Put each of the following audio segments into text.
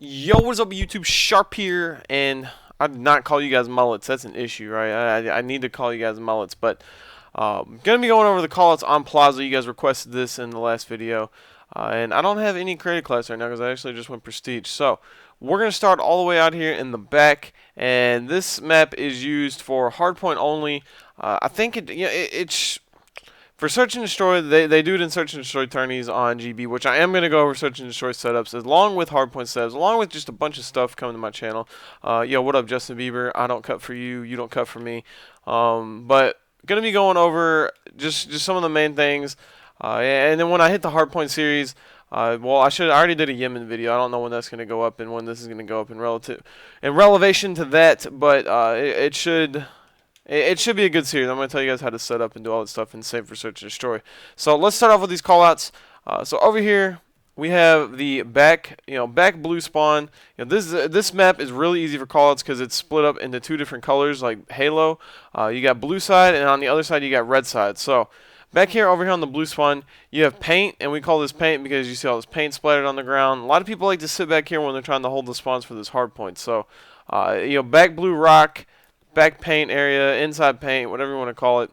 Yo, what's up, YouTube? Sharp here, and I did not call you guys mullets. That's an issue, right? I need to call you guys mullets, but gonna be going over the callouts on Plaza. You guys requested this in the last video, and I don't have any creative class right now because I actually just went prestige. So we're gonna start all the way out here in the back, and this map is used for hardpoint only. I think it's for Search and Destroy. They do it in Search and Destroy tourneys on GB, which I am going to go over Search and Destroy setups, along with hardpoint setups, along with just a bunch of stuff coming to my channel. Yo, what up, Justin Bieber? I don't cut for you, you don't cut for me. But going to be going over just some of the main things. And then when I hit the hardpoint series, well, I already did a Yemen video. I don't know when that's going to go up and when this is going to go up in relation to that, but it should. It should be a good series. I'm going to tell you guys how to set up and do all that stuff and save for Search and Destroy. So let's start off with these callouts. So over here we have the back blue spawn. This map is really easy for callouts because it's split up into two different colors like Halo. You got blue side, and on the other side you got red side. So back here, over here on the blue spawn, you have paint, and we call this paint because you see all this paint splattered on the ground. A lot of people like to sit back here when they're trying to hold the spawns for this hard point. So back blue rock, back paint area, inside paint, whatever you want to call it.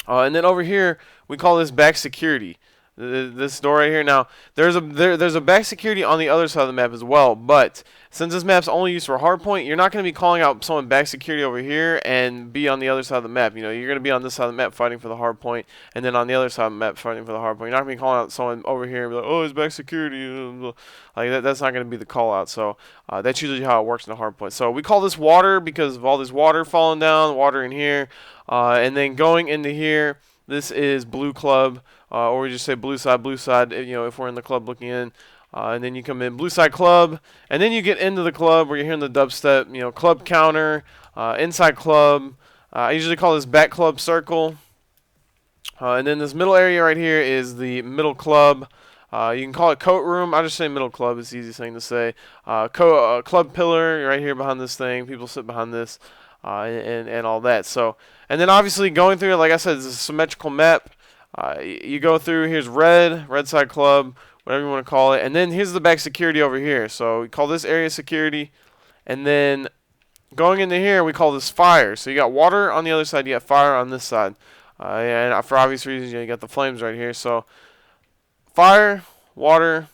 And then over here, we call this back security. This door right here. Now, there's a back security on the other side of the map as well, but since this map's only used for hardpoint, you're not going to be calling out someone back security over here and be on the other side of the map. You're going to be on this side of the map fighting for the hardpoint, and then on the other side of the map fighting for the hardpoint. You're not going to be calling out someone over here and be like, oh, it's back security. Like that's not going to be the call out. So that's usually how it works in the hardpoint. So we call this water because of all this water falling down, water in here, and then going into here, this is blue club. Or we just say blue side, if we're in the club looking in. And then you come in blue side club, and then you get into the club where you're hearing the dubstep, club counter, inside club. I usually call this back club circle. And then this middle area right here is the middle club. You can call it coat room. I just say middle club. It's the easiest thing to say. Club pillar right here behind this thing. People sit behind this and all that. So, and then obviously going through it, like I said, it's a symmetrical map. You go through, here's red side club, whatever you want to call it, and then here's the back security over here. So we call this area security, and then going into here, we call this fire. So you got water on the other side, you got fire on this side, and for obvious reasons, you got the flames right here. So fire, water,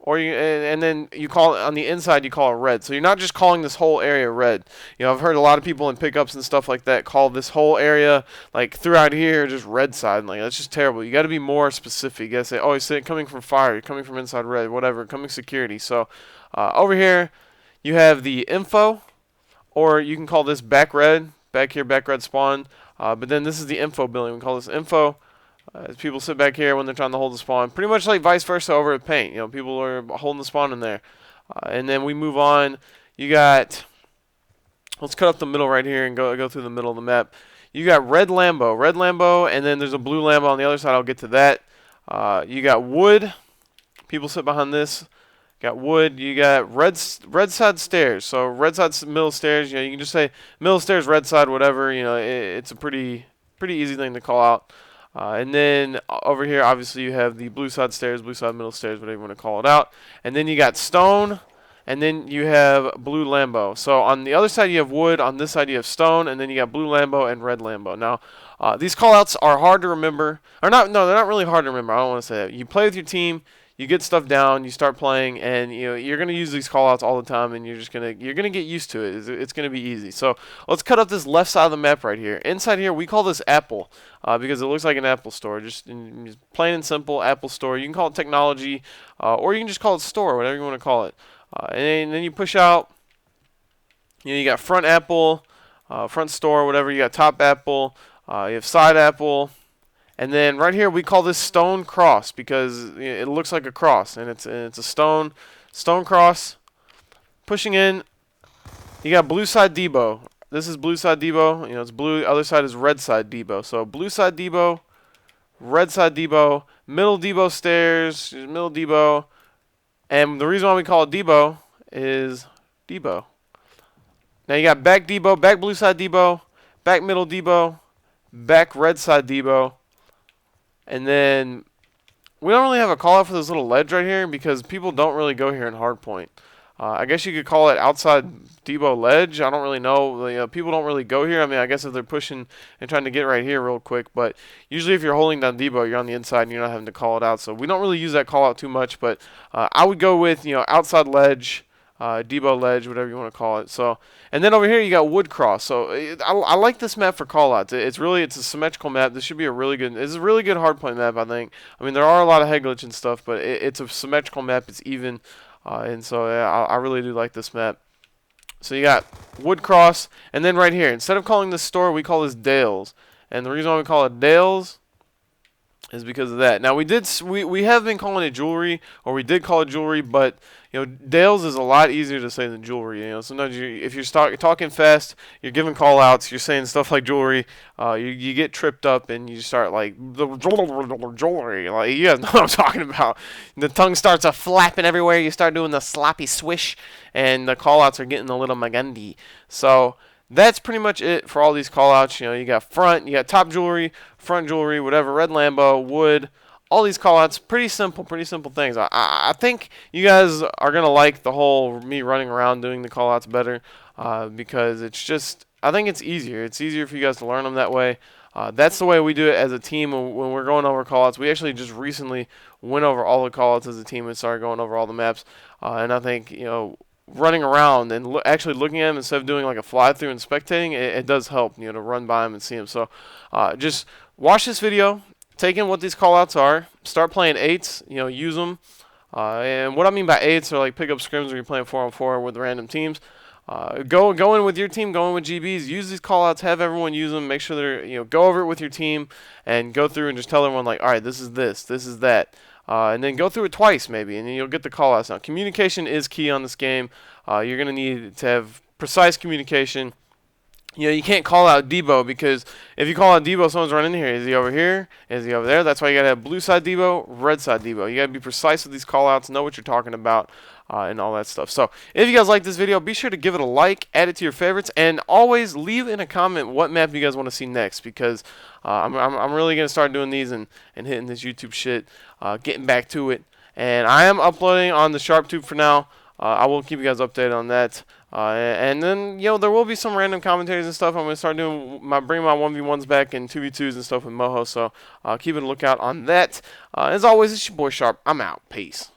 or and then you call it on the inside, you call it red. So you're not just calling this whole area red. I've heard a lot of people in pickups and stuff like that call this whole area, like throughout here, just red side. Like that's just terrible. You got to be more specific. You got to say, oh, it's coming from fire, you're coming from inside red, whatever, coming security. So over here, you have the info, or you can call this back red. Back here, back red spawn. But then this is the info building. We call this info. As people sit back here when they're trying to hold the spawn. Pretty much like vice versa over at paint. People are holding the spawn in there. And then we move on. You got, let's cut up the middle right here and go through the middle of the map. You got red Lambo, and then there's a blue Lambo on the other side. I'll get to that. You got wood. People sit behind this. Got wood. You got red side stairs. So red side middle stairs. You can just say middle stairs, red side, whatever. It's a pretty easy thing to call out. And then over here, obviously, you have the blue side stairs, blue side middle stairs, whatever you want to call it out. And then you got stone, and then you have blue Lambo. So on the other side, you have wood. On this side, you have stone, and then you got blue Lambo and red Lambo. Now, these callouts are hard to remember. Or not? No, they're not really hard to remember. I don't want to say that. You play with your team. You get stuff down, you start playing, and you're gonna use these callouts all the time, and you're gonna get used to it. It's gonna be easy. So let's cut up this left side of the map right here. Inside here, we call this Apple because it looks like an Apple store, just plain and simple Apple store. You can call it technology, or you can just call it store, whatever you want to call it. And then you push out. You got front Apple, front store, whatever. You got top Apple. You have side Apple. And then right here we call this stone cross because it looks like a cross, and it's a stone cross. Pushing in, you got blue side Debo. This is blue side Debo. It's blue. Other side is red side Debo. So blue side Debo, red side Debo, middle Debo stairs, middle Debo. And the reason why we call it Debo is Debo. Now you got back Debo, back blue side Debo, back middle Debo, back red side Debo. And then we don't really have a call out for this little ledge right here because people don't really go here in hardpoint. I guess you could call it outside Debo ledge. I don't really know. People don't really go here. I mean, I guess if they're pushing and trying to get right here real quick, but usually if you're holding down Debo, you're on the inside and you're not having to call it out. So we don't really use that call out too much, but I would go with, outside ledge, Debo ledge, whatever you want to call it. So, and then over here you got wood cross. So I like this map for callouts. It's a symmetrical map. This should be it's a really good hardpoint map, I think. I mean, there are a lot of head glitch and stuff, but it's a symmetrical map. It's even, and so yeah, I really do like this map. So you got wood cross, and then right here, instead of calling this store, we call this Dales. And the reason why we call it Dales is because of that. Now we have been calling it jewelry, or we did call it jewelry, but Dales is a lot easier to say than jewelry. Sometimes if you're talking fast, you're giving call outs, you're saying stuff like jewelry, you get tripped up and you start like the jewelry. Like, you guys know what I'm talking about. The tongue starts flapping everywhere. You start doing the sloppy swish, and the call outs are getting a little magandi. So that's pretty much it for all these callouts. You got front, you got top jewelry, front jewelry, whatever, red Lambo, wood, all these callouts. Pretty simple things. I think you guys are going to like the whole me running around doing the callouts better because I think it's easier. It's easier for you guys to learn them that way. That's the way we do it as a team when we're going over callouts. We actually just recently went over all the callouts as a team and started going over all the maps. And I think, running around and actually looking at them instead of doing like a fly through and spectating, it does help, to run by them and see them. So just watch this video, take in what these callouts are, start playing eights, use them. And what I mean by eights are like pick up scrims when you're playing 4-on-4 with random teams. Go in with your team, go in with GBs, use these callouts, have everyone use them, make sure they're, go over it with your team and go through and just tell everyone like, all right, this is that. And then go through it twice maybe, and then you'll get the callouts. Now, communication is key on this game. You're going to need to have precise communication. You can't call out Debo, because if you call out Debo, someone's running here. Is he over here? Is he over there? That's why you got to have blue side Debo, red side Debo. You got to be precise with these callouts, know what you're talking about, and all that stuff. So if you guys like this video, be sure to give it a like, add it to your favorites, and always leave in a comment what map you guys want to see next, because I'm really going to start doing these and hitting this YouTube shit, getting back to it. And I am uploading on the SharpTube for now. I will keep you guys updated on that. And then, there will be some random commentaries and stuff. I'm going to start bringing my 1v1s back and 2v2s and stuff with Moho. So keep a lookout on that. As always, it's your boy Sharp. I'm out. Peace.